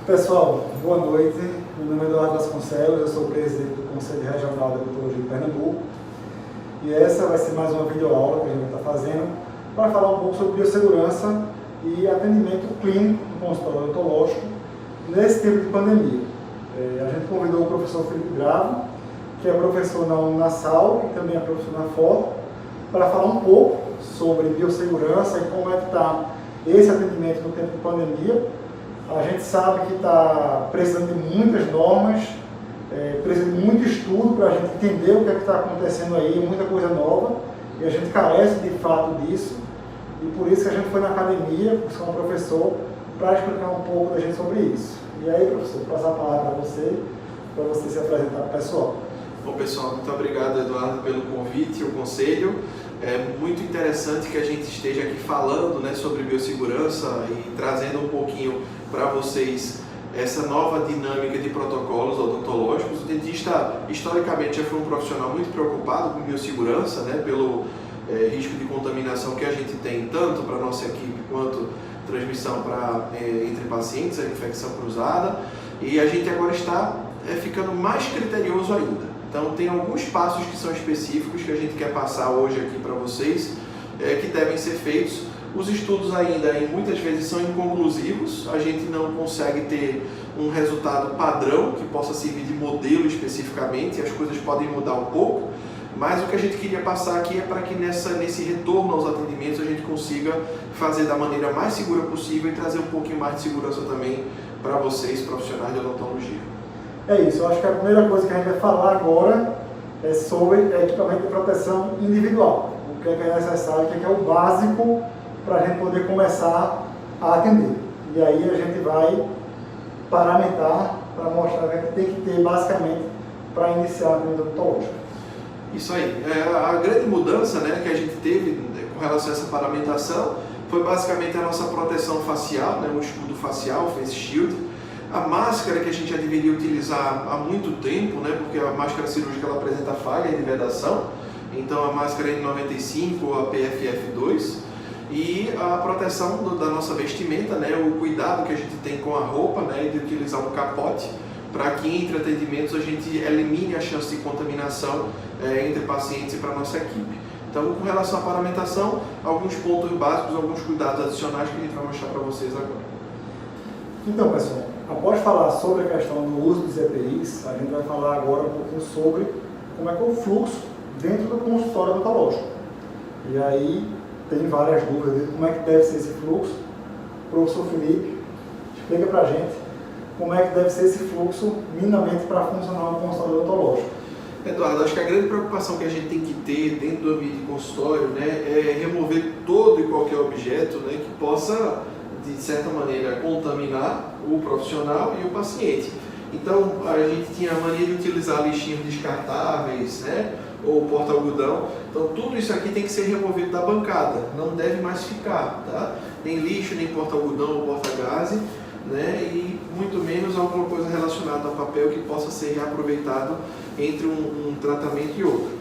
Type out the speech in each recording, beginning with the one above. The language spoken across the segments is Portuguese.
Pessoal, boa noite. Meu nome é Eduardo Vasconcelos, eu sou presidente do Conselho Regional de Odontologia de Pernambuco. E essa vai ser mais uma videoaula que a gente vai estar fazendo para falar um pouco sobre biossegurança e atendimento clínico no consultório odontológico nesse tempo de pandemia. A gente convidou o professor Felipe Bravo, que é professor na Unasal e também é professor na FOT, para falar um pouco sobre biossegurança e como é que está esse atendimento no tempo de pandemia. A gente sabe que está precisando de muitas normas, precisa de muito estudo para a gente entender o que é que está acontecendo aí, muita coisa nova, e a gente carece de fato disso, e por isso que a gente foi na academia, buscar um professor, para explicar um pouco da gente sobre isso. E aí, professor, vou passar a palavra para você se apresentar para o pessoal. Bom, pessoal, muito obrigado, Eduardo, pelo convite e o conselho. É muito interessante que a gente esteja aqui falando, né, sobre biossegurança e trazendo um pouquinho para vocês essa nova dinâmica de protocolos odontológicos. O dentista, historicamente, já foi um profissional muito preocupado com biossegurança, né, pelo risco de contaminação que a gente tem, tanto para a nossa equipe quanto transmissão entre pacientes, a infecção cruzada. E a gente agora está ficando mais criterioso ainda. Então, tem alguns passos que são específicos que a gente quer passar hoje aqui para vocês, que devem ser feitos. Os estudos ainda, muitas vezes, são inconclusivos, a gente não consegue ter um resultado padrão que possa servir de modelo especificamente, as coisas podem mudar um pouco, mas o que a gente queria passar aqui é para que nesse retorno aos atendimentos a gente consiga fazer da maneira mais segura possível e trazer um pouquinho mais de segurança também para vocês, profissionais de odontologia. É isso, eu acho que a primeira coisa que a gente vai falar agora é sobre equipamento de proteção individual. O que é necessário, o que é o básico para a gente poder começar a atender. E aí a gente vai paramentar para mostrar o que tem que ter basicamente para iniciar a atendimento odontológico. Isso aí. A grande mudança, né, que a gente teve com relação a essa paramentação foi basicamente a nossa proteção facial, né, o escudo facial, o face shield. A máscara que a gente já deveria utilizar há muito tempo, né, porque a máscara cirúrgica ela apresenta falha de vedação, então a máscara N95 ou a PFF2 e a proteção da nossa vestimenta, né, o cuidado que a gente tem com a roupa, né, de utilizar um capote para que entre atendimentos a gente elimine a chance de contaminação entre pacientes e para a nossa equipe. Então, com relação à paramentação, alguns pontos básicos, alguns cuidados adicionais que a gente vai mostrar para vocês agora. Então, pessoal, após falar sobre a questão do uso dos EPIs, a gente vai falar agora um pouquinho sobre como é que é o fluxo dentro do consultório odontológico. E aí tem várias dúvidas de como é que deve ser esse fluxo. O professor Felipe explica para a gente como é que deve ser esse fluxo minimamente para funcionar no consultório odontológico. Eduardo, acho que a grande preocupação que a gente tem que ter dentro do ambiente de consultório, né, é remover todo e qualquer objeto, né, que possa, de certa maneira, contaminar o profissional e o paciente. Então, a gente tinha a mania de utilizar lixinhos descartáveis, né, ou porta-algodão. Então, tudo isso aqui tem que ser removido da bancada, não deve mais ficar, tá? Nem lixo, nem porta-algodão ou porta-gaze, né, e muito menos alguma coisa relacionada ao papel que possa ser reaproveitado entre um tratamento e outro.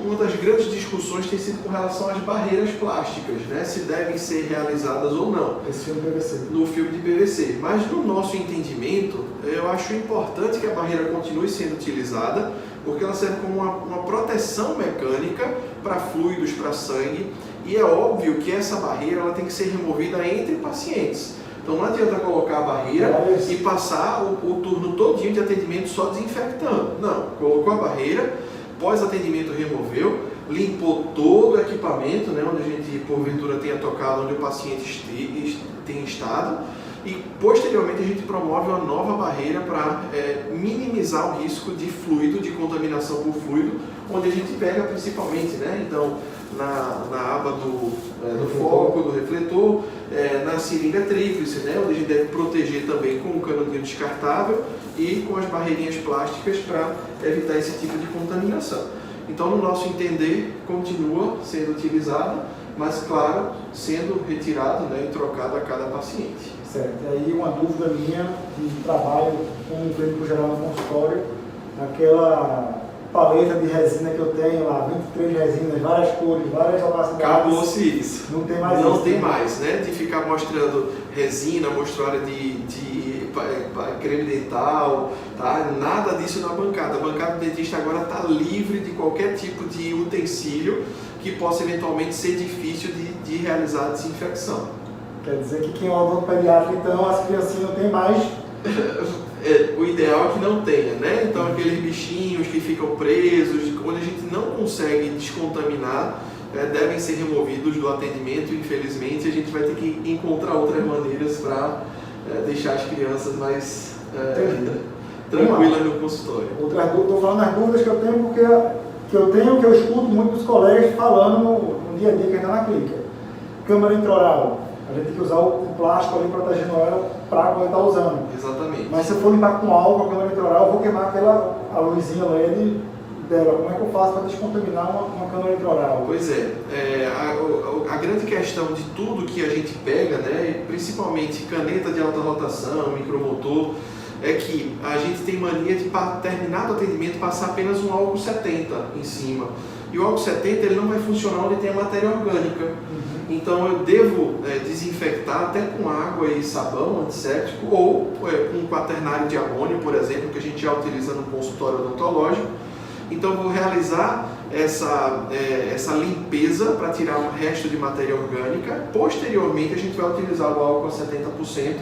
Uma das grandes discussões tem sido com relação às barreiras plásticas, né, se devem ser realizadas ou não. Esse filme de PVC. No filme de PVC. Mas no nosso entendimento, eu acho importante que a barreira continue sendo utilizada, porque ela serve como uma proteção mecânica para fluidos, para sangue, e é óbvio que essa barreira ela tem que ser removida entre pacientes. Então não adianta colocar a barreira e passar o turno todinho de atendimento só desinfectando. Não, colocou a barreira, pós-atendimento removeu, limpou todo o equipamento, né, onde a gente porventura tenha tocado, onde o paciente tem estado, e posteriormente a gente promove uma nova barreira para minimizar o risco de fluido, de contaminação por fluido, onde a gente pega principalmente, né, então, na aba do foco, do refletor, na seringa tríplice, né, onde a gente deve proteger também com o canudinho descartável e com as barreirinhas plásticas para evitar esse tipo de contaminação. Então, no nosso entender, continua sendo utilizado, mas, claro, sendo retirado, né, e trocado a cada paciente. Certo. E aí uma dúvida minha de trabalho com um clínico geral no consultório, aquela paleta de resina que eu tenho lá, 23 resinas, várias cores, várias opacidades. Acabou-se isso. Não tem mais Não isso. tem mais, né? De ficar mostrando resina, mostrando de creme dental, tá? Nada disso na bancada. A bancada do dentista agora está livre de qualquer tipo de utensílio que possa eventualmente ser difícil de realizar a desinfecção. Quer dizer que quem é odontopediatra, então, as criancinhas não tem mais. O ideal é que não tenha, né? Então aqueles bichinhos que ficam presos, onde a gente não consegue descontaminar, devem ser removidos do atendimento. Infelizmente, a gente vai ter que encontrar outras maneiras para deixar as crianças mais tranquilas no consultório. Estou falando as dúvidas que eu tenho, porque que eu escuto muito dos colegas falando no dia a dia que está na clínica. Câmara intraoral. A gente tem que usar o plástico ali protegendo ela para quando está usando. Exatamente. Mas se eu for limpar com álcool a câmara intraoral, eu vou queimar a luzinha LED dela. Como é que eu faço para descontaminar uma câmara intraoral? Pois é, a grande questão de tudo que a gente pega, né, principalmente caneta de alta rotação, micromotor, é que a gente tem mania de, para terminar o atendimento, passar apenas um álcool 70 em cima. E o álcool 70 ele não vai funcionar onde tem a matéria orgânica. Então eu devo desinfectar até com água e sabão antisséptico ou com um quaternário de amônio, por exemplo, que a gente já utiliza no consultório odontológico. Então eu vou realizar essa limpeza para tirar o resto de matéria orgânica. Posteriormente a gente vai utilizar o álcool a 70%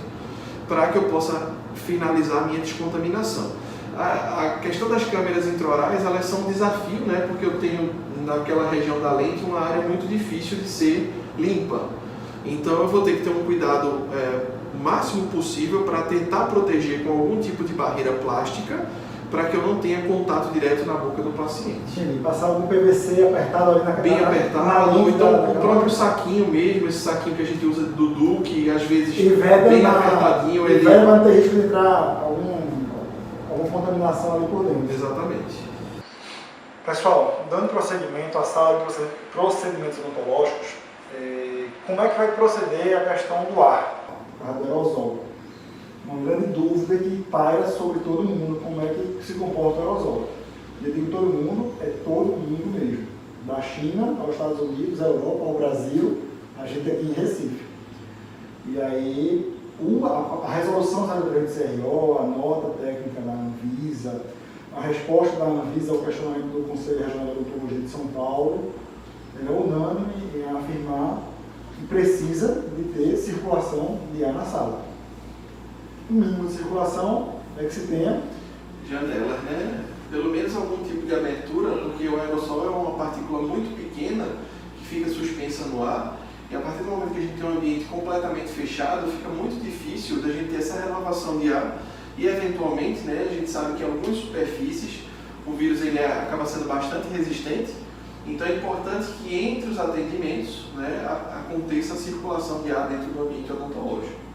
para que eu possa finalizar a minha descontaminação. A questão das câmeras intraorais, elas são um desafio, né? Porque eu tenho naquela região da lente uma área muito difícil de ser limpa. Então eu vou ter que ter um cuidado o máximo possível para tentar proteger com algum tipo de barreira plástica, para que eu não tenha contato direto na boca do paciente. Sim, passar algum PVC apertado ali na bem apertado, ou então o próprio saquinho mesmo, esse saquinho que a gente usa do Dudu, que às vezes bem apertadinho. Ele vai ter risco de entrar alguma contaminação ali por dentro. Exatamente. Pessoal, dando prosseguimento à sala de procedimentos odontológicos, como é que vai proceder a questão do ar, do aerosol? Uma grande dúvida que paira sobre todo mundo, como é que se comporta o aerosol. Eu digo todo mundo, é todo mundo mesmo. Da China aos Estados Unidos, a Europa, ao Brasil, a gente aqui em Recife. E aí, a resolução 03CRO, a nota técnica da Anvisa, a resposta da Anvisa ao questionamento do Conselho Regional de Odontologia de São Paulo, é unânime em afirmar que precisa de ter circulação de ar na sala. O mínimo de circulação é que se tenha janelas, né? Pelo menos algum tipo de abertura, porque o aerossol é uma partícula muito pequena que fica suspensa no ar, e a partir do momento que a gente tem um ambiente completamente fechado, fica muito difícil da gente ter essa renovação de ar, e eventualmente, né, a gente sabe que em algumas superfícies o vírus ele acaba sendo bastante resistente, então é importante que entre os atendimentos, né, aconteça a circulação de ar dentro do ambiente odontológico.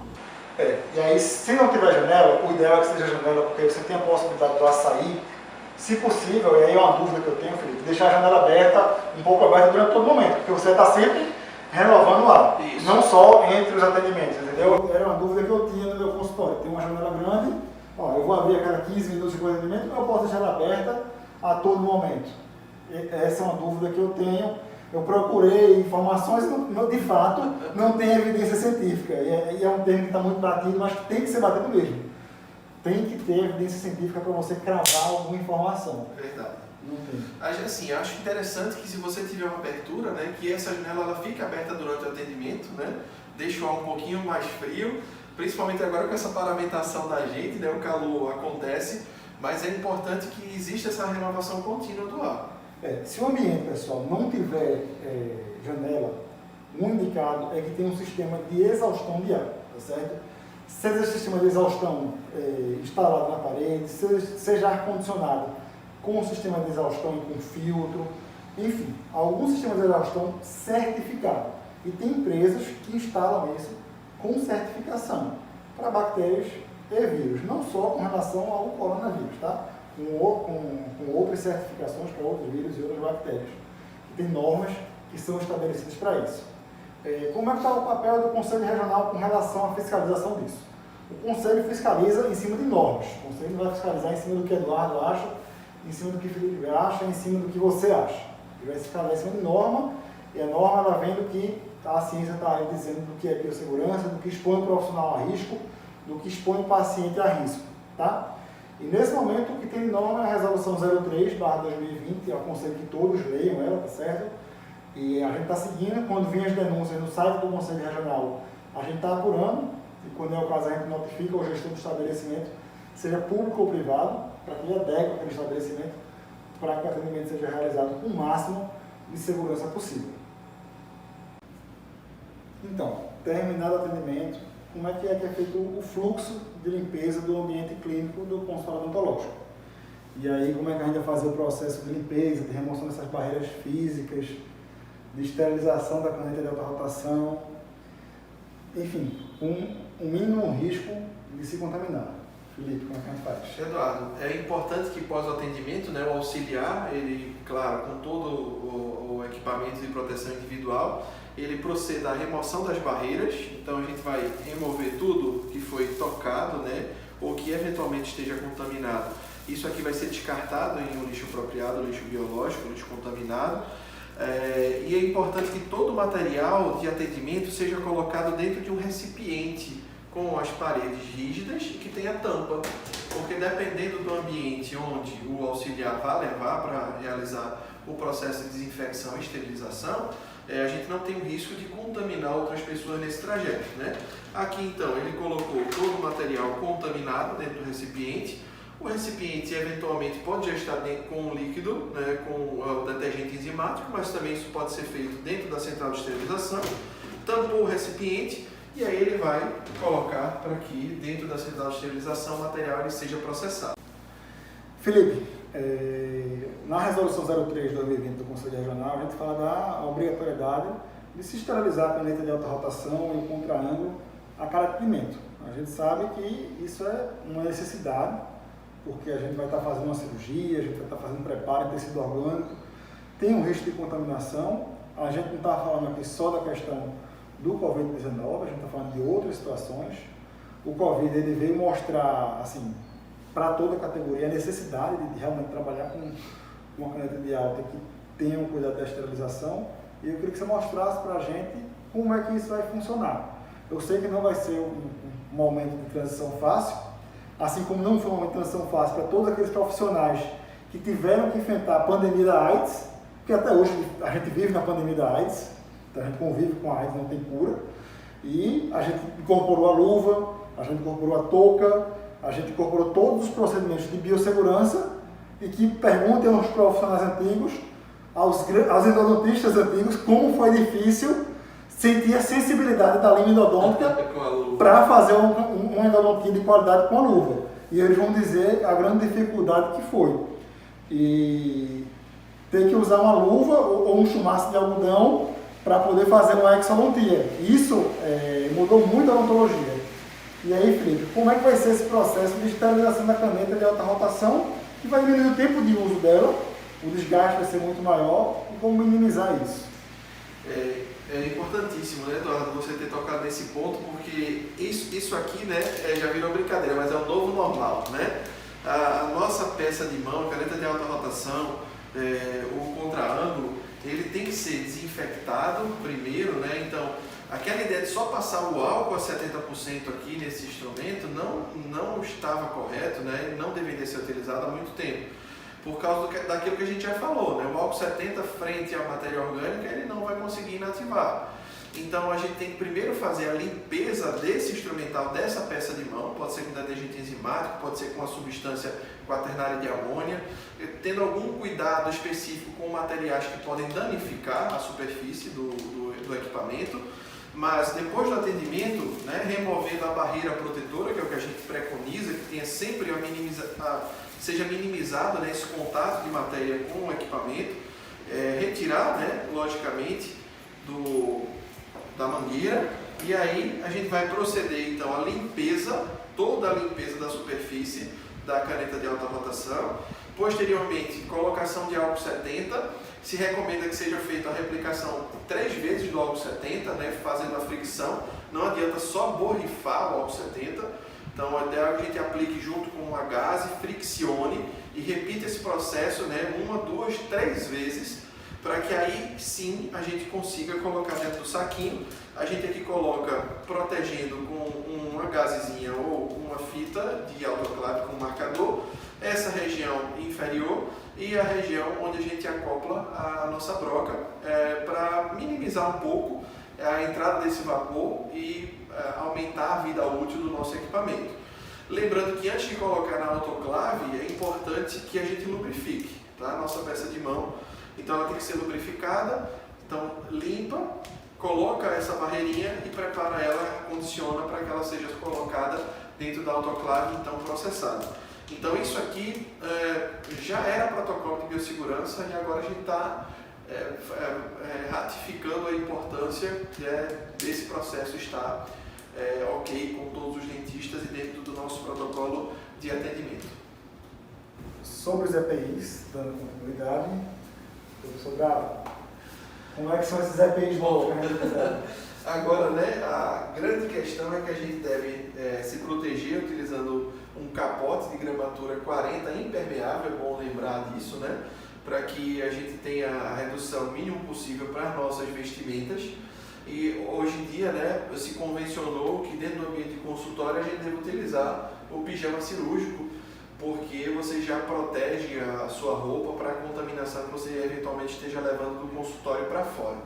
E aí, se não tiver janela, o ideal é que seja janela, porque você tem a possibilidade do ar sair, se possível, e aí é uma dúvida que eu tenho, Felipe, deixar a janela aberta, um pouco aberta durante todo momento, porque você está sempre renovando o ar, isso. Não só entre os atendimentos, entendeu? Era uma dúvida que eu tinha no meu consultório, tem uma janela grande, eu vou abrir a cada 15 minutos de atendimento, mas eu posso deixar ela aberta a todo momento. Essa é uma dúvida que eu tenho. Eu procurei informações, de fato, não tem evidência científica. E é um termo que está muito batido, mas tem que ser batido mesmo. Tem que ter evidência científica para você cravar alguma informação. Verdade. Não tem. Assim, eu acho interessante que se você tiver uma abertura, né, que essa janela ela fique aberta durante o atendimento, né, deixa o ar um pouquinho mais frio, principalmente agora com essa paramentação da gente, né, o calor acontece, mas é importante que exista essa renovação contínua do ar. Se o ambiente, pessoal, não tiver janela, o indicado é que tem um sistema de exaustão de ar, tá certo? Seja esse sistema de exaustão instalado na parede, seja ar-condicionado com um sistema de exaustão e com filtro, enfim, algum sistema de exaustão certificado. E tem empresas que instalam isso com certificação para bactérias e vírus, não só com relação ao coronavírus, tá? Com outras certificações para outros vírus e outras bactérias. Tem normas que são estabelecidas para isso. Como é que está o papel do Conselho Regional com relação à fiscalização disso? O Conselho fiscaliza em cima de normas. O Conselho vai fiscalizar em cima do que Eduardo acha em cima do que o Felipe acha, em cima do que você acha. Ele vai se ficar em cima de norma, e a norma ela vem do que a ciência está aí dizendo do que é biossegurança, do que expõe o profissional a risco, do que expõe o paciente a risco. Tá? E nesse momento o que tem de norma é a resolução 03/2020, eu aconselho que todos leiam ela, tá certo? E a gente está seguindo, quando vem as denúncias no site do Conselho Regional, a gente está apurando, e quando é o caso a gente notifica o gestor do estabelecimento, seja público ou privado, para que ele adeque aquele estabelecimento, para que o atendimento seja realizado com o máximo de segurança possível. Então, terminado o atendimento, como é que é feito o fluxo de limpeza do ambiente clínico do consultório odontológico? E aí, como é que a gente vai fazer o processo de limpeza, de remoção dessas barreiras físicas, de esterilização da caneta de alta rotação, enfim, um mínimo risco de se contaminar. Felipe, como é que a gente faz? Eduardo, é importante que pós o atendimento, né, o auxiliar, ele, claro, com todo o equipamento de proteção individual, ele proceda à remoção das barreiras. Então a gente vai remover tudo que foi tocado, né, ou que eventualmente esteja contaminado. Isso aqui vai ser descartado em um lixo apropriado, lixo biológico, lixo contaminado. E é importante que todo o material de atendimento seja colocado dentro de um recipiente com as paredes rígidas e que tenha tampa, porque dependendo do ambiente onde o auxiliar vai levar para realizar o processo de desinfecção e esterilização, a gente não tem o risco de contaminar outras pessoas nesse trajeto, né? Aqui então ele colocou todo o material contaminado dentro do recipiente. O recipiente eventualmente pode já estar dentro com um líquido, né, com o detergente enzimático, mas também isso pode ser feito dentro da central de esterilização. Tampou o recipiente e aí ele vai colocar para que dentro da central de esterilização o material ele seja processado. Felipe, na resolução 03/2020 do Conselho Regional, a gente fala da obrigatoriedade de se esterilizar a caneta de alta rotação e o contraângulo a cada atendimento. A gente sabe que isso é uma necessidade, porque a gente vai estar fazendo uma cirurgia, a gente vai estar fazendo um preparo em tecido orgânico, tem um risco de contaminação. A gente não está falando aqui só da questão do Covid-19, a gente está falando de outras situações. O Covid ele veio mostrar, assim, para toda a categoria, a necessidade de realmente trabalhar com uma caneta de alta que tenha um cuidado da esterilização. E eu queria que você mostrasse para a gente como é que isso vai funcionar. Eu sei que não vai ser um momento de transição fácil, assim como não foi uma transição fácil para todos aqueles profissionais que tiveram que enfrentar a pandemia da AIDS, porque até hoje a gente vive na pandemia da AIDS, então a gente convive com a AIDS, não tem cura, e a gente incorporou a luva, a gente incorporou a touca, a gente incorporou todos os procedimentos de biossegurança e que perguntem aos profissionais antigos, aos endodontistas antigos, como foi difícil sentir a sensibilidade da linha endodôntica para fazer uma endodontia de qualidade com a luva. E eles vão dizer a grande dificuldade que foi. E ter que usar uma luva ou um chumaço de algodão para poder fazer uma exodontia. Isso mudou muito a odontologia. E aí, Felipe, como é que vai ser esse processo de esterilização da caneta de alta rotação, que vai diminuir o tempo de uso dela, o desgaste vai ser muito maior, e como minimizar isso? É importantíssimo, né, Eduardo, você ter tocado nesse ponto, porque isso aqui, né, já virou brincadeira, mas é o novo normal, né? A nossa peça de mão, a caneta de alta rotação, o contraângulo, ele tem que ser desinfectado primeiro, né? Então, aquela ideia de só passar o álcool a 70% aqui nesse instrumento não estava correto, né? Não deveria ser utilizado há muito tempo, por causa daquilo que a gente já falou, né? O álcool 70 frente à matéria orgânica, ele não vai conseguir inativar. Então a gente tem que primeiro fazer a limpeza desse instrumental, dessa peça de mão, pode ser com detergente enzimático, pode ser com uma substância quaternária de amônia, tendo algum cuidado específico com materiais que podem danificar a superfície do equipamento. Mas depois do atendimento, né, removendo a barreira protetora, que é o que a gente preconiza, que tenha sempre seja minimizado, né, esse contato de matéria com o equipamento, retirar, né, logicamente, da mangueira, e aí a gente vai proceder então à limpeza, toda a limpeza da superfície da caneta de alta rotação. Posteriormente, colocação de álcool 70, se recomenda que seja feita a reaplicação 3 vezes do álcool 70, né, fazendo a fricção, não adianta só borrifar o álcool 70, então o ideal é que a gente aplique junto com a gase, friccione e repita esse processo, né, 1, 2, 3 vezes, para que aí sim a gente consiga colocar dentro do saquinho. A gente aqui coloca protegendo com uma gazezinha ou uma fita de autoclave com marcador, essa região inferior e a região onde a gente acopla a nossa broca, para minimizar um pouco a entrada desse vapor e aumentar a vida útil do nosso equipamento. Lembrando que antes de colocar na autoclave é importante que a gente lubrifique, tá? A nossa peça de mão, então ela tem que ser lubrificada, então limpa, coloca essa barreirinha e prepara ela, condiciona para que ela seja colocada dentro da autoclave, então processada. Então isso aqui já era protocolo de biossegurança e agora a gente está ratificando a importância desse processo estar ok com todos os dentistas e dentro do nosso protocolo de atendimento. Sobre os EPIs, dando continuidade, professor Galo, como é que são esses EPIs novos que a gente fizer? Agora, né, a grande questão é que a gente deve se proteger utilizando um capote de gramatura 40 impermeável, é bom lembrar disso, né, para que a gente tenha a redução mínima possível para as nossas vestimentas. E hoje em dia, né, se convencionou que dentro do ambiente de consultório a gente deve utilizar o pijama cirúrgico, porque você já protege a sua roupa para a contaminação que você eventualmente esteja levando do consultório para fora.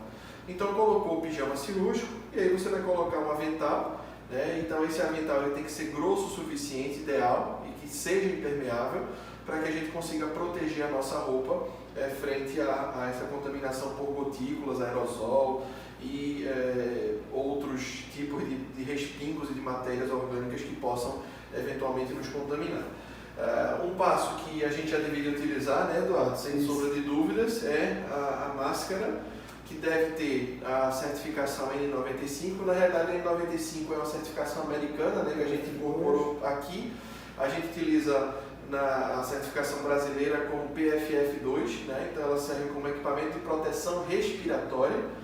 Então colocou o pijama cirúrgico e aí você vai colocar um avental, né? Então esse avental ele tem que ser grosso o suficiente, ideal, e que seja impermeável, para que a gente consiga proteger a nossa roupa frente a essa contaminação por gotículas, aerosol e outros tipos de respingos e de matérias orgânicas que possam eventualmente nos contaminar. Um passo que a gente já deveria utilizar, né, Eduardo, sem sombra de dúvidas, é a máscara, que deve ter a certificação N95. Na realidade, a N95 é uma certificação americana, né, que a gente incorporou aqui. A gente utiliza a certificação brasileira como PFF2, né, então ela serve como equipamento de proteção respiratória.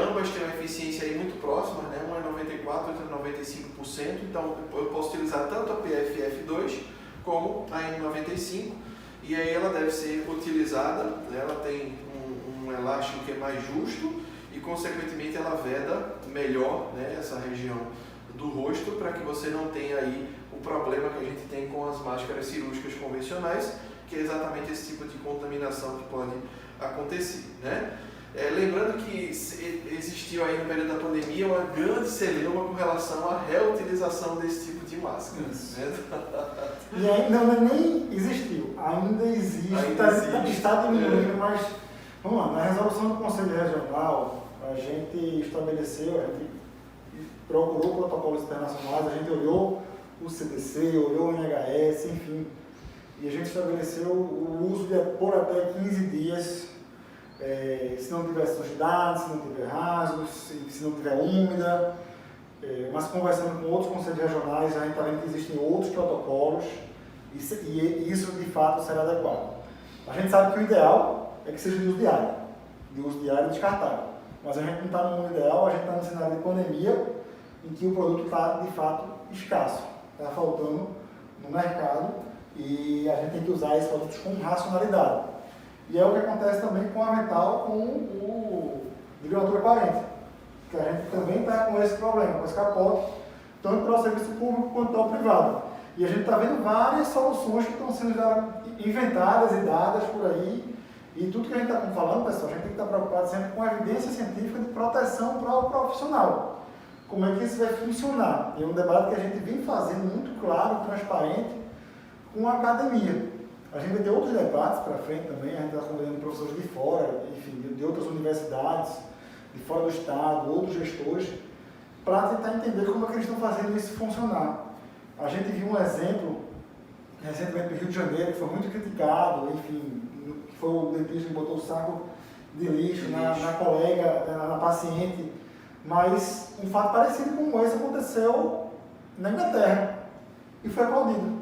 Ambas têm uma eficiência aí muito próxima, né, uma é 94%, outra é 95%, então eu posso utilizar tanto a PFF2 como a N95, e aí ela deve ser utilizada, né, ela tem um elástico que é mais justo e consequentemente ela veda melhor, né, essa região do rosto, para que você não tenha aí o problema que a gente tem com as máscaras cirúrgicas convencionais, que é exatamente esse tipo de contaminação que pode acontecer, né? Lembrando que existiu aí no período da pandemia uma grande celeuma com relação à reutilização desse tipo de máscara. Né? E ainda nem existiu, ainda existe, está diminuindo, mas vamos lá, na resolução do Conselho Regional, a gente estabeleceu, a gente procurou protocolos internacionais, a gente olhou o CDC, olhou o NHS, enfim, e a gente estabeleceu o uso de por até 15 dias. Se não tiver sujidade, se não tiver rasgos, se não tiver úmida, mas conversando com outros conselhos regionais, a gente está vendo que existem outros protocolos e isso de fato será adequado. A gente sabe que o ideal é que seja de uso diário e descartável, mas a gente não está no mundo ideal, a gente está no cenário de pandemia em que o produto está de fato escasso, está faltando no mercado e a gente tem que usar esses produtos com racionalidade. E é o que acontece também com o avental, com o de gramatura 40, que a gente também está com esse problema, com esse capote, tanto para o serviço público quanto para o privado. E a gente está vendo várias soluções que estão sendo inventadas e dadas por aí, e tudo que a gente está falando, pessoal, a gente tem que estar preocupado sempre com a evidência científica de proteção para o profissional. Como é que isso vai funcionar? E é um debate que a gente vem fazendo muito claro, transparente, com a academia. A gente vai ter outros debates para frente também, a gente está convidando professores de fora, enfim, de outras universidades, de fora do estado, outros gestores, para tentar entender como é que eles estão fazendo isso funcionar. A gente viu um exemplo, recentemente no Rio de Janeiro, que foi muito criticado, enfim, que foi o dentista que botou o saco de lixo na colega, na paciente, mas um fato parecido com esse aconteceu na Inglaterra e foi aplaudido.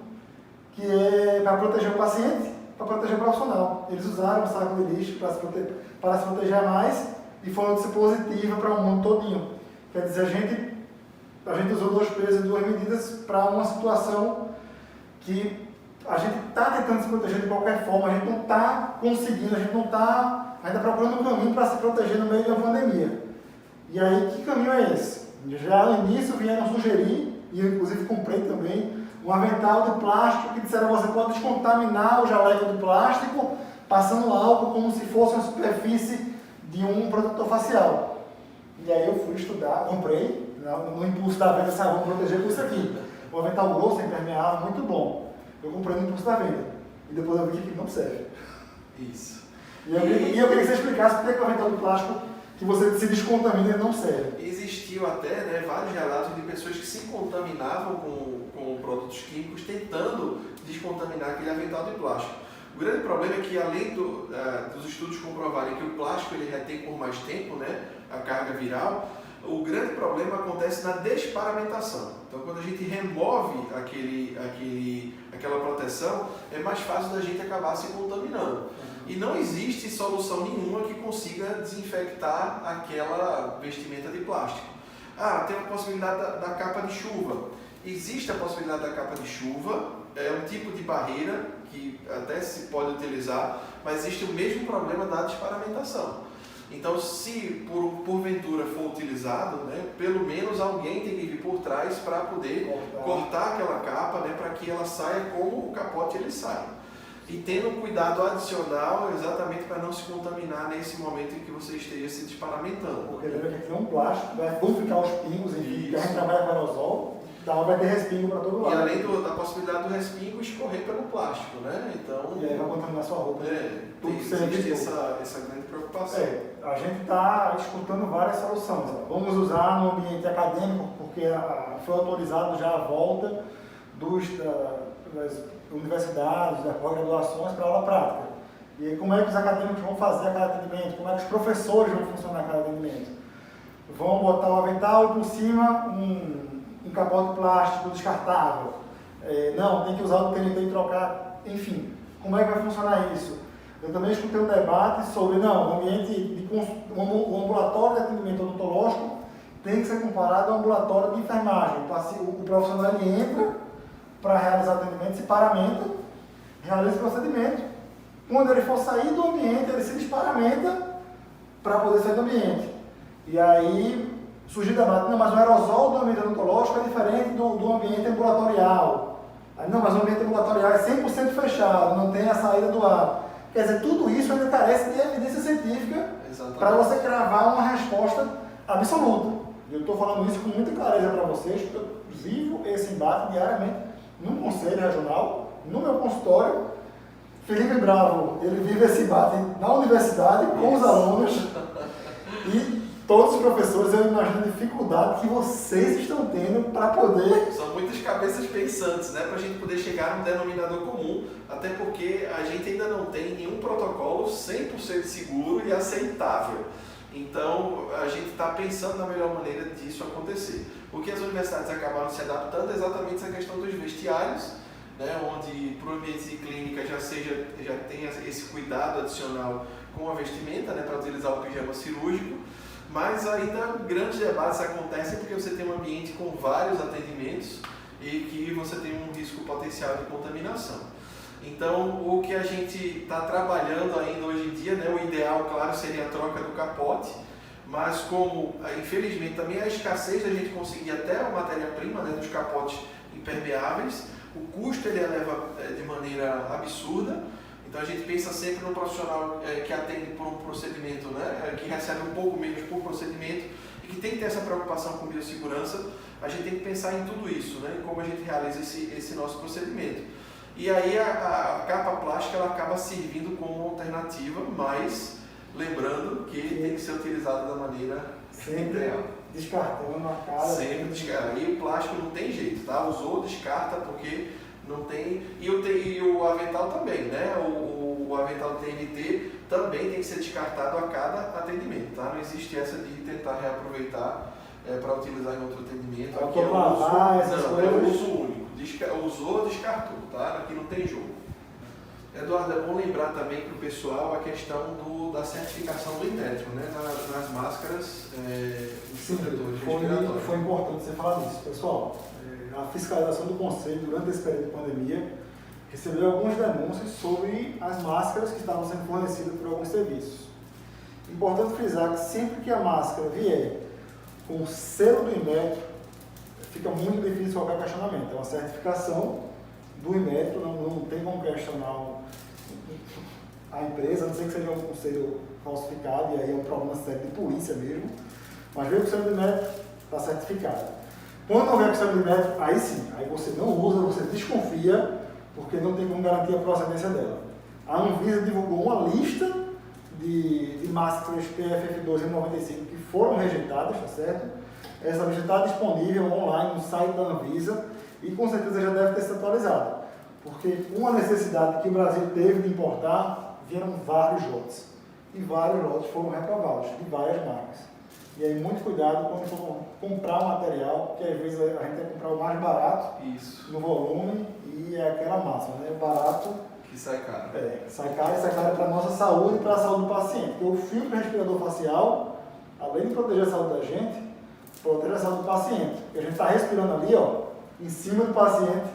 Que é para proteger o paciente, para proteger o profissional. Eles usaram o saco de lixo para se proteger mais e foi uma notícia positiva para o mundo todinho. Quer dizer, a gente usou 2 pesos e 2 medidas para uma situação que a gente está tentando se proteger de qualquer forma, a gente não está conseguindo, a gente não está ainda procurando um caminho para se proteger no meio de uma pandemia. E aí, que caminho é esse? Já no início vieram sugerir, e eu inclusive comprei também, um avental de plástico que disseram que você pode descontaminar o jaleco de plástico passando álcool como se fosse uma superfície de um protetor facial. E aí eu fui estudar, comprei, no impulso da venda, vamos proteger com isso aqui. O avental grosso, impermeável, muito bom. Eu comprei no impulso da venda. E depois eu vi que não serve. Isso. E eu queria que você explicasse por que o avental de plástico que você se descontamina não serve. Existiu até, né, vários relatos de pessoas que se contaminavam com produtos químicos tentando descontaminar aquele avental de plástico. O grande problema é que, além dos estudos comprovarem que o plástico ele retém por mais tempo, né, a carga viral, o grande problema acontece na desparamentação. Então, quando a gente remove aquela proteção, é mais fácil da gente acabar se contaminando. E não existe solução nenhuma que consiga desinfectar aquela vestimenta de plástico. Tem a possibilidade da capa de chuva. Existe a possibilidade da capa de chuva, é um tipo de barreira que até se pode utilizar, mas existe o mesmo problema da desparamentação. Então, se porventura for utilizado, né, pelo menos alguém tem que vir por trás para poder cortar aquela capa, né, para que ela saia como o capote ele sai. E tendo um cuidado adicional exatamente para não se contaminar nesse momento em que você esteja se desparamentando. Porque lembra que aqui é um plástico, vão ficar os pingos, enfim, a gente trabalha com aerosol, então vai ter respingo para todo lado. E além da possibilidade do respingo escorrer pelo plástico, né? Então, e aí vai contaminar sua roupa. Existe essa grande preocupação. A gente está escutando várias soluções. Vamos usar no ambiente acadêmico, porque foi autorizado já a volta das universidades, das pós-graduações para aula prática. E aí, como é que os acadêmicos vão fazer cada atendimento? Como é que os professores vão funcionar cada atendimento? Vão botar o avental e por cima um capote plástico descartável. Não, tem que usar o TNT e trocar. Enfim, como é que vai funcionar isso? Eu também escutei um debate sobre, o ambulatório de atendimento odontológico tem que ser comparado ao ambulatório de enfermagem. O profissional ele entra para realizar atendimento, se paramenta, realiza o procedimento. Quando ele for sair do ambiente, ele se desparamenta para poder sair do ambiente. E aí surgiu o debate, mas o aerosol do ambiente odontológico é diferente do ambiente ambulatorial. Mas o ambiente ambulatorial é 100% fechado, não tem a saída do ar. Quer dizer, tudo isso ainda carece de evidência científica para você cravar uma resposta absoluta. Eu estou falando isso com muita clareza para vocês, porque eu vivo esse embate diariamente num conselho regional, no meu consultório. Felipe Bravo, ele vive esse embate na universidade, com os alunos, e todos os professores, eu imagino a dificuldade que vocês estão tendo para poder... São muitas cabeças pensantes, né, para a gente poder chegar num denominador comum, até porque a gente ainda não tem nenhum protocolo 100% seguro e aceitável. Então, a gente está pensando na melhor maneira disso acontecer. O que as universidades acabaram se adaptando é exatamente essa questão dos vestiários, né, onde para o ambiente de clínica já tem esse cuidado adicional com a vestimenta, né, para utilizar o pijama cirúrgico, mas ainda grandes debates acontecem porque você tem um ambiente com vários atendimentos e que você tem um risco potencial de contaminação. Então, o que a gente está trabalhando ainda hoje em dia, né, o ideal, claro, seria a troca do capote, mas como, infelizmente, também a escassez da gente conseguir até a matéria-prima, né, dos capotes impermeáveis, o custo ele eleva de maneira absurda. Então, a gente pensa sempre no profissional que atende por um procedimento, né, que recebe um pouco menos por procedimento e que tem que ter essa preocupação com biossegurança. A gente tem que pensar em tudo isso, né, em como a gente realiza esse nosso procedimento. E aí a capa plástica ela acaba servindo como alternativa, mas lembrando que tem que ser utilizada da maneira ideal. Descartando a cara. Sempre descarta. E o plástico não tem jeito, tá? Usou, descarta, porque não tem... E o avental também, né? O avental TNT também tem que ser descartado a cada atendimento, tá? Não existe essa de tentar reaproveitar para utilizar em outro atendimento. Aqui é o uso único. Usou, descartou, tá? Aqui não tem jogo. Eduardo, é bom lembrar também para o pessoal a questão da certificação do Inmetro, né? Nas máscaras protetores respiratórios. Foi importante você falar disso, pessoal. A fiscalização do Conselho durante esse período de pandemia, recebeu algumas denúncias sobre as máscaras que estavam sendo fornecidas por alguns serviços. Importante frisar que sempre que a máscara vier com o selo do Inmetro, fica muito difícil qualquer questionamento. É uma certificação do Inmetro, não tem como questionar a empresa, a não ser que seja um selo falsificado, e aí é um problema sério de polícia mesmo. Mas veio com o selo do Inmetro, está certificado. Quando não vier com o selo do Inmetro, aí sim, aí você não usa, você desconfia, porque não tem como garantir a procedência dela. A Anvisa divulgou uma lista de máscaras PFF2 N95 que foram rejeitadas, tá certo? Essa lista está disponível online no site da Anvisa e com certeza já deve ter sido atualizada, porque uma necessidade que o Brasil teve de importar, vieram vários lotes, e vários lotes foram reprovados, de várias marcas. E aí, muito cuidado quando for comprar um material, porque às vezes a gente tem que comprar o mais barato, Isso. no volume, e é aquela massa, né? Barato Que sai caro. sai caro para a nossa saúde e para a saúde do paciente. Porque o filtro respirador facial, além de proteger a saúde da gente, protege a saúde do paciente. Porque a gente está respirando ali, ó, em cima do paciente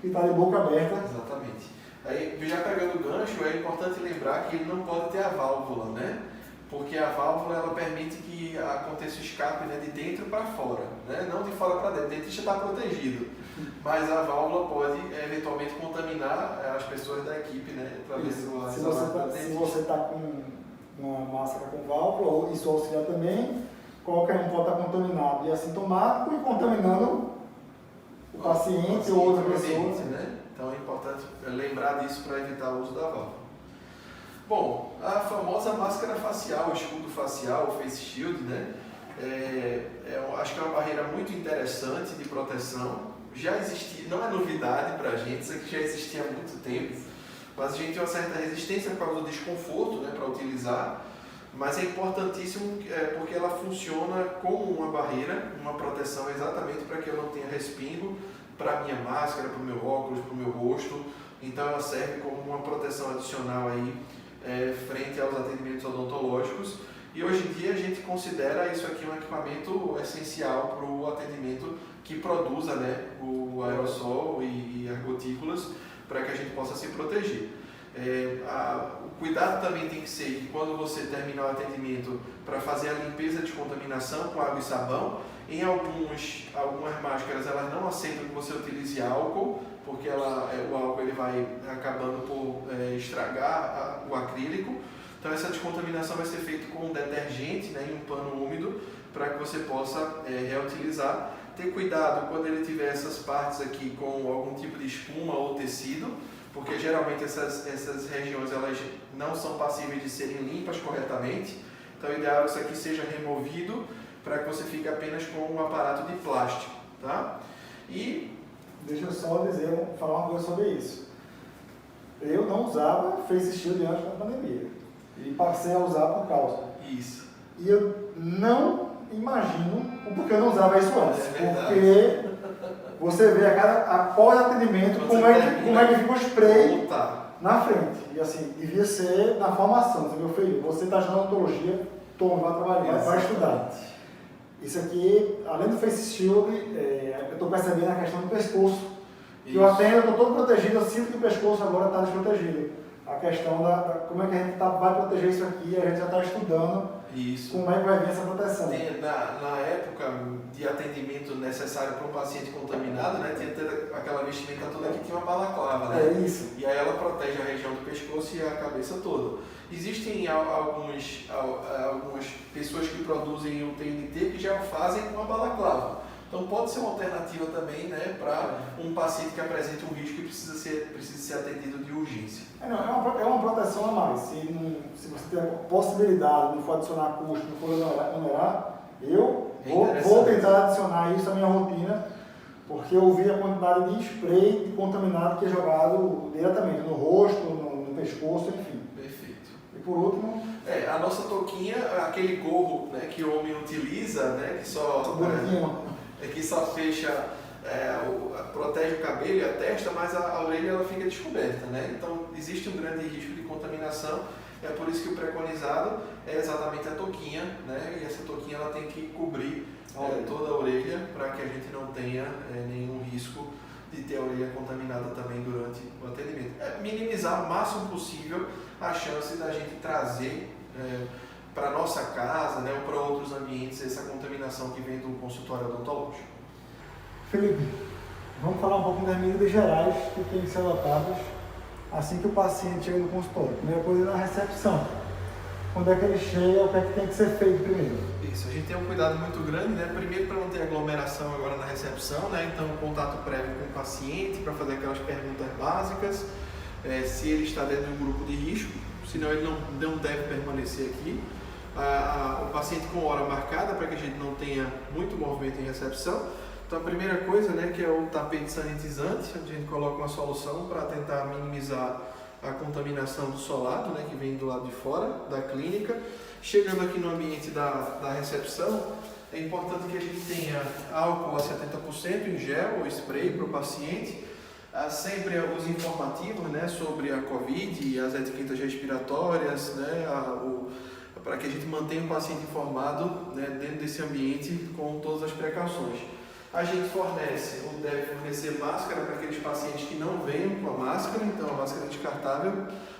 que está de boca aberta. Exatamente. Aí, já pegando o gancho, é importante lembrar que ele não pode ter a válvula, né? Porque a válvula ela permite que aconteça o escape, né, de dentro para fora, né? Não de fora para dentro. O dentista está protegido, mas a válvula pode eventualmente contaminar as pessoas da equipe, né? Se você está com uma máscara com válvula, isso auxilia também. Qualquer um pode estar contaminado e assintomático e contaminando o paciente ou outra pessoa. Né? Então é importante lembrar disso para evitar o uso da válvula. Bom, a famosa máscara facial, o escudo facial, o face shield, né? Acho que é uma barreira muito interessante de proteção. Já existia, não é novidade para a gente, isso aqui já existia há muito tempo, mas a gente tem uma certa resistência por causa do desconforto, né, para utilizar, mas é importantíssimo porque ela funciona como uma barreira, uma proteção exatamente para que eu não tenha respingo para a minha máscara, para o meu óculos, para o meu rosto. Então ela serve como uma proteção adicional aí, frente aos atendimentos odontológicos, e hoje em dia a gente considera isso aqui um equipamento essencial para o atendimento que produza, né, o aerossol e as gotículas, para que a gente possa se proteger. O cuidado também tem que ser que quando você terminar o atendimento, para fazer a limpeza de contaminação com água e sabão, em algumas máscaras elas não aceitam que você utilize álcool, porque o álcool ele vai acabando por estragar o acrílico. Então essa descontaminação vai ser feita com um detergente, né, e um pano úmido, para que você possa reutilizar. Ter cuidado quando ele tiver essas partes aqui com algum tipo de espuma ou tecido, porque geralmente essas regiões elas não são passíveis de serem limpas corretamente. Então é ideal que isso aqui seja removido para que você fique apenas com um aparato de plástico, tá? E deixa eu só falar uma coisa sobre isso. Eu não usava face shield antes da pandemia e passei a usar por causa. Isso. E eu não imagino o porquê eu não usava isso antes. Porque você vê após atendimento como é que fica o spray na frente. E assim, devia ser na formação. Meu filho, você está estudando odontologia, vai trabalhar, vai estudar. Isso aqui, além do face shield, eu estou percebendo a questão do pescoço. Que eu atendo, eu estou todo protegido, eu sinto que o pescoço agora está desprotegido. A questão como é que a gente vai proteger isso aqui, a gente já está estudando como é que vai vir essa proteção. Na época de atendimento necessário para um paciente contaminado, né, tinha aquela vestimenta toda que tinha uma balaclava, né? É isso. E aí ela protege a região do pescoço e a cabeça toda. Existem algumas pessoas que produzem o TNT que já o fazem com a balaclava. Então pode ser uma alternativa também, né, para um paciente que apresenta um risco e precisa ser atendido de urgência. É uma proteção a mais. Se você tem a possibilidade, não for adicionar custo, não for onerar, eu vou tentar adicionar isso à minha rotina, porque eu vi a quantidade de spray de contaminado que é jogado diretamente no rosto, no pescoço, enfim. Perfeito. E por último... a nossa touquinha, aquele gorro, né, que o homem utiliza, né, que só fecha, protege o cabelo e a testa, mas a orelha ela fica descoberta, né? Então existe um grande risco de contaminação. É por isso que o preconizado é exatamente a touquinha, né? E essa touquinha ela tem que cobrir toda a orelha para que a gente não tenha nenhum risco de ter a orelha contaminada também durante o atendimento. É minimizar o máximo possível a chance da gente trazer para a nossa casa, né, ou para outros ambientes essa contaminação que vem do consultório odontológico. Felipe, vamos falar um pouco das medidas gerais que têm que ser adotadas assim que o paciente chega no consultório. Primeira coisa é na recepção. Quando é que ele chega, o que é que tem que ser feito primeiro? Isso, a gente tem um cuidado muito grande, né? Primeiro para não ter aglomeração agora na recepção, né? Então contato prévio com o paciente para fazer aquelas perguntas básicas, se ele está dentro de um grupo de risco, senão ele não deve permanecer aqui. O paciente com hora marcada para que a gente não tenha muito movimento em recepção. Então a primeira coisa, né, que é o tapete sanitizante, onde a gente coloca uma solução para tentar minimizar a contaminação do solado, né, que vem do lado de fora da clínica. Chegando aqui no ambiente da recepção, é importante que a gente tenha álcool a 70% em gel ou spray para o paciente. Sempre os informativos, né, sobre a Covid e as etiquetas respiratórias, né, para que a gente mantenha o paciente informado, né, dentro desse ambiente com todas as precauções. A gente fornece ou deve fornecer máscara para aqueles pacientes que não venham com a máscara, então a máscara descartável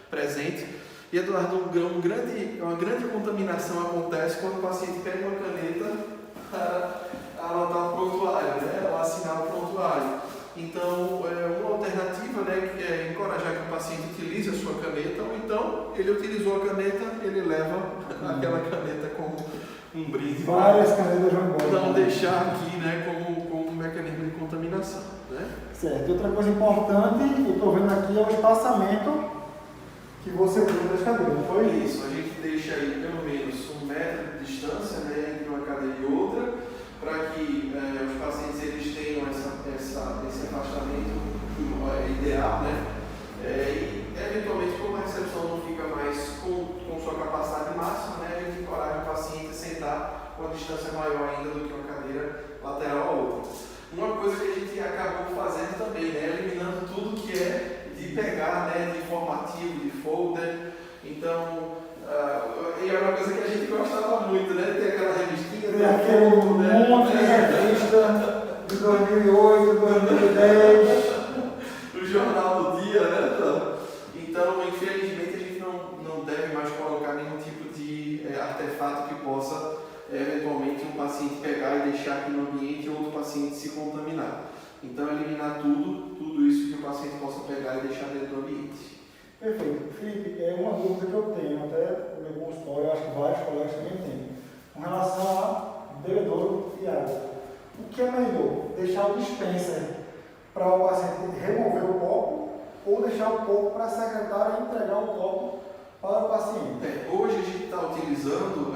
presente. E, Eduardo, uma grande contaminação acontece quando o paciente pega uma caneta para anotar o prontuário, né, ou assinar o prontuário. Então, uma alternativa, né, é encorajar que o paciente utilize a sua caneta, ou então ele utilizou a caneta, ele leva aquela caneta como um brinde. Várias canetas vão embora. Não deixar aqui, né, como um mecanismo de contaminação, né? Certo. E outra coisa importante, eu estou vendo aqui, é o espaçamento que você tem das cadeiras, não foi? Isso, a gente deixa aí pelo menos 1 metro de distância, né, entre uma cadeira e outra, para que os pacientes eles tenham esse afastamento ideal, né? E eventualmente, como a recepção não fica mais com sua capacidade máxima, né, a gente encoraja o paciente a sentar com a distância maior ainda do que uma cadeira lateral a outra. Uma coisa que a gente acabou fazendo também, né, eliminando tudo que é de pegar, né, de informativo, de folder. Então, e era uma coisa que a gente gostava muito, né, ter aquela revistinha, tem aquele monte de revista de 2008, 2010. O jornal do dia, né? Então, infelizmente, a gente não deve mais colocar nenhum tipo de artefato que possa, eventualmente, um paciente pegar e deixar aqui no ambiente ou outro paciente se contaminar. Então, eliminar tudo isso que o paciente possa pegar e deixar dentro do ambiente. Perfeito. Felipe, é uma dúvida que eu tenho, até no meu consultório, eu acho que vários colegas também têm, com relação a bebedouro e água. O que é melhor? Deixar o dispenser para o paciente remover o copo ou deixar o copo para a secretária entregar o copo para o paciente? Hoje a gente está utilizando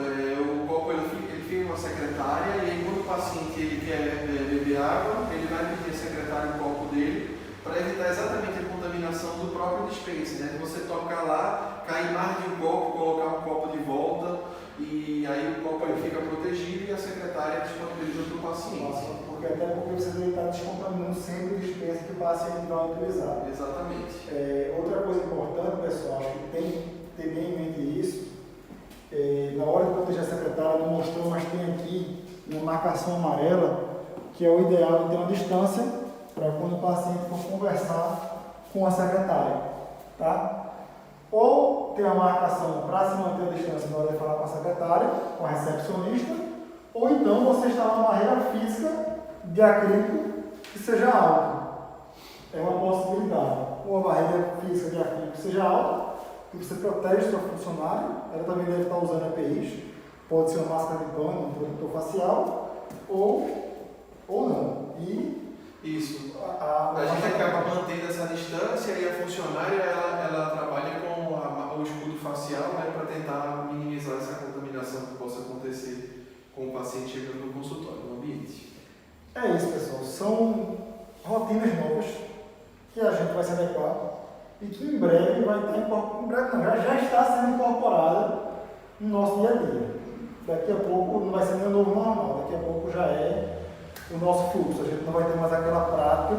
o copo, ele fica em uma secretária e aí quando o paciente ele quer beber água, ele vai pedir a secretária o copo dele para evitar exatamente a contaminação do próprio dispenser, né? Você tocar lá, cair mais de um copo, colocar um copo de volta e aí o copo ele fica protegido e a secretária disponibiliza para o paciente. Porque até porque você deve estar descontaminando sempre o dispenser que o paciente vai utilizar. Exatamente. Outra coisa importante, pessoal, acho que tem que ter bem em mente isso. Na hora de proteger a secretária, não mostrou, mas tem aqui uma marcação amarela, que é o ideal de ter uma distância para quando o paciente for conversar com a secretária, tá? Ou ter a marcação para se manter a distância na hora de falar com a secretária, com a recepcionista, ou então você instalar uma barreira física de acrílico que seja alta. É uma possibilidade. Uma barreira física de acrílico que seja alta, que você protege o seu funcionário, ela também deve estar usando EPIs, pode ser uma máscara de pano, um protetor facial, ou não. Isso. A gente acaba mantendo essa distância e a funcionária ela trabalha com o escudo facial, né, para tentar minimizar essa contaminação que possa acontecer com o paciente chegando no consultório, no ambiente. É isso, pessoal. São rotinas novas que a gente vai se adequar e que em breve vai estar já está sendo incorporada no nosso dia a dia. Daqui a pouco não vai ser nem o novo normal, daqui a pouco já é o nosso fluxo. A gente não vai ter mais aquela prática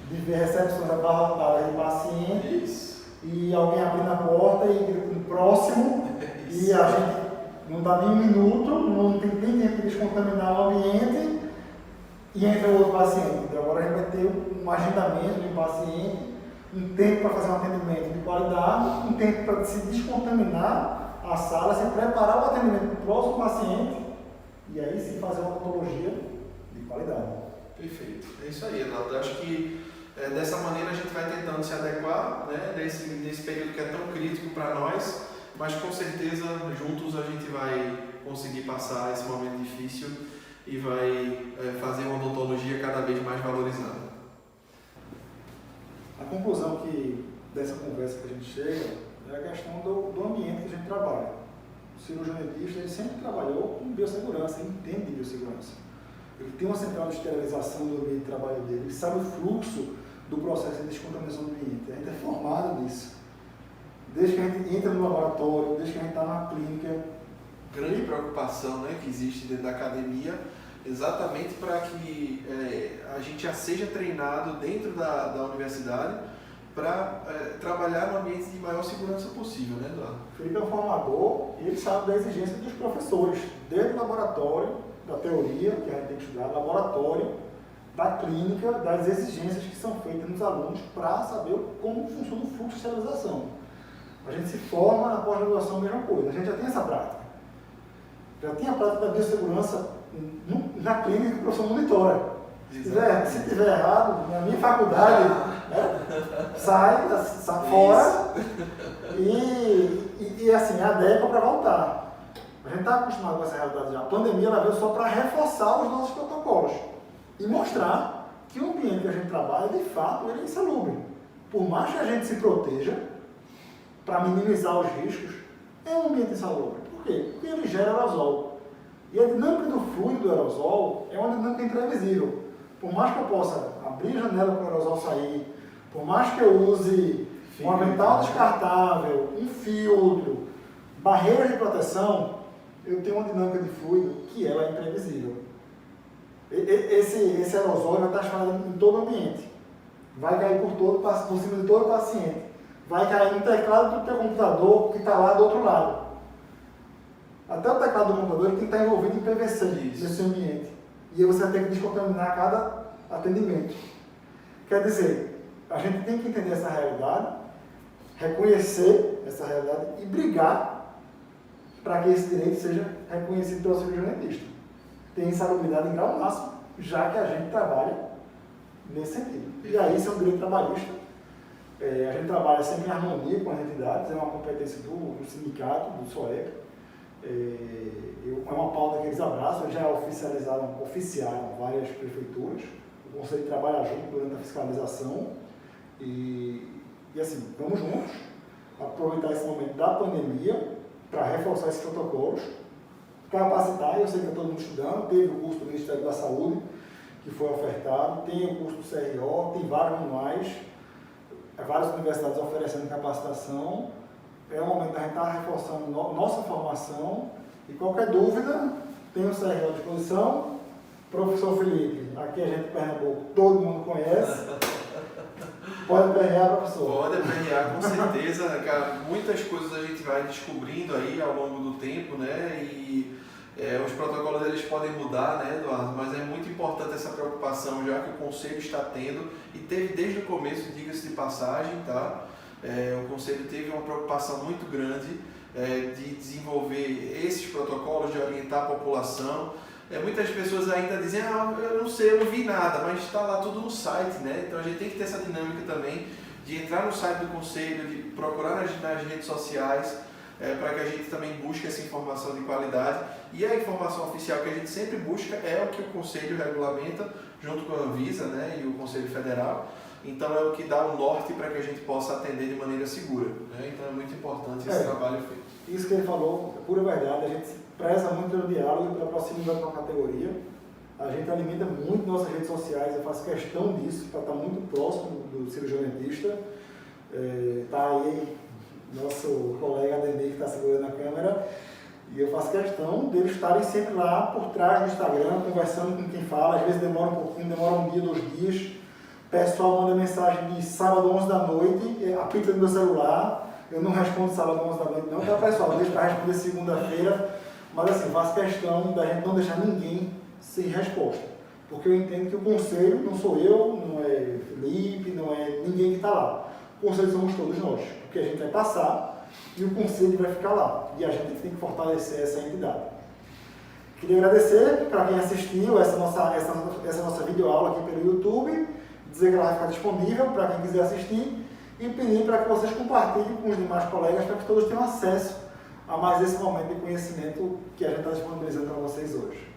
de ver recepções abarrotadas de paciente e alguém abrindo a porta e gritando próximo e a gente não dá nem um minuto, não tem nem tempo de descontaminar o ambiente e entra o outro paciente. Então, agora a gente vai ter um agendamento de um paciente, um tempo para fazer um atendimento de qualidade, um tempo para se descontaminar a sala, se preparar o atendimento para o próximo paciente e aí sim fazer uma odontologia de qualidade. Perfeito. É isso aí, Renato. Eu acho que dessa maneira a gente vai tentando se adequar, né, nesse período que é tão crítico para nós, mas com certeza juntos a gente vai conseguir passar esse momento difícil e vai fazer uma odontologia cada vez mais valorizada. A conclusão dessa conversa que a gente chega é a questão do ambiente que a gente trabalha. O cirurgião dentista ele sempre trabalhou com biossegurança, ele entende de biossegurança. Ele tem uma central de esterilização do ambiente de trabalho dele, ele sabe o fluxo do processo de descontaminação do ambiente. A gente é formado nisso. Desde que a gente entra no laboratório, desde que a gente está na clínica. Grande preocupação, né, que existe dentro da academia, exatamente para que a gente já seja treinado dentro da universidade para trabalhar no ambiente de maior segurança possível, né, Eduardo? O Felipe é um formador e ele sabe da exigência dos professores, desde o laboratório, da teoria, que a gente tem que estudar, laboratório, da clínica, das exigências que são feitas nos alunos para saber como funciona o fluxo de esterilização. A gente se forma na pós-graduação, a mesma coisa, a gente já tem essa prática. Já tem a prática da biossegurança na clínica que o professor monitora. Se tiver errado, na minha faculdade, sai fora e assim, adequa para voltar. A gente está acostumado com essa realidade já. A pandemia ela veio só para reforçar os nossos protocolos e mostrar que o ambiente que a gente trabalha, de fato, ele é insalubre. Por mais que a gente se proteja, para minimizar os riscos, é um ambiente insalubre. Por quê? Porque ele gera aerosol. E a dinâmica do fluido do aerosol é uma dinâmica imprevisível. Por mais que eu possa abrir a janela para o aerosol sair, por mais que eu use um avental descartável, um filtro, barreiras de proteção, eu tenho uma dinâmica de fluido que ela é imprevisível. Esse aerosol vai estar espalhado em todo o ambiente. Vai cair por cima de todo o paciente. Vai cair no teclado do teu computador que está lá do outro lado. Até o teclado do computador ele tem que estar envolvido em PVC nesse ambiente. E aí você vai ter que descontaminar cada atendimento. Quer dizer, a gente tem que entender essa realidade, reconhecer essa realidade e brigar para que esse direito seja reconhecido pelo cirurgião dentista. Tem insalubridade em grau máximo, já que a gente trabalha nesse sentido. E aí isso é um direito trabalhista. A gente trabalha sempre em harmonia com as entidades, é uma competência do sindicato, do SOEP. É uma pauta que eles abraçam, eles já oficiaram várias prefeituras, o Conselho trabalha junto durante a fiscalização e assim, vamos juntos aproveitar esse momento da pandemia para reforçar esses protocolos, capacitar. Eu sei que está todo mundo estudando, teve o curso do Ministério da Saúde que foi ofertado, tem o curso do CRO, tem vários manuais, várias universidades oferecendo capacitação. É o momento da gente estar reforçando nossa formação e qualquer dúvida, tem o CRO à disposição. Professor Felipe, aqui a gente em Pernambuco, todo mundo conhece. Pode perrear, professor? Pode perrear, com certeza. Cara, muitas coisas a gente vai descobrindo aí ao longo do tempo, né? E os protocolos eles podem mudar, né, Eduardo? Mas é muito importante essa preocupação já que o Conselho está tendo e teve desde o começo, diga-se de passagem, tá? O Conselho teve uma preocupação muito grande de desenvolver esses protocolos, de orientar a população. Muitas pessoas ainda dizem, eu não sei, eu não vi nada, mas está lá tudo no site, né? Então a gente tem que ter essa dinâmica também de entrar no site do Conselho, de procurar nas redes sociais, para que a gente também busque essa informação de qualidade. E a informação oficial que a gente sempre busca é o que o Conselho regulamenta, junto com a Anvisa, né, e o Conselho Federal. Então é o que dá o norte para que a gente possa atender de maneira segura, né? Então é muito importante esse trabalho feito. Isso que ele falou é pura verdade. A gente preza muito pelo diálogo e pela proximidade com a categoria. A gente alimenta muito nossas redes sociais, eu faço questão disso, para estar muito próximo do cirurgião dentista. Está aí nosso colega Ademir que está segurando a câmera, e eu faço questão deles estarem sempre lá por trás do Instagram, conversando com quem fala. Às vezes demora um pouquinho, demora um dia, 2 dias. O pessoal manda mensagem de sábado 11 da noite, apita no meu celular. Eu não respondo sábado 11 da noite não, então pessoal, deixa para responder segunda-feira. Mas assim, faço questão da gente não deixar ninguém sem resposta. Porque eu entendo que o conselho não sou eu, não é Felipe, não é ninguém que está lá. O conselho somos todos nós, porque a gente vai passar e o conselho vai ficar lá. E a gente tem que fortalecer essa entidade. Queria agradecer para quem assistiu essa nossa videoaula aqui pelo YouTube, dizer que ela vai ficar disponível para quem quiser assistir e pedir para que vocês compartilhem com os demais colegas para que todos tenham acesso a mais esse momento de conhecimento que a gente está disponibilizando para vocês hoje.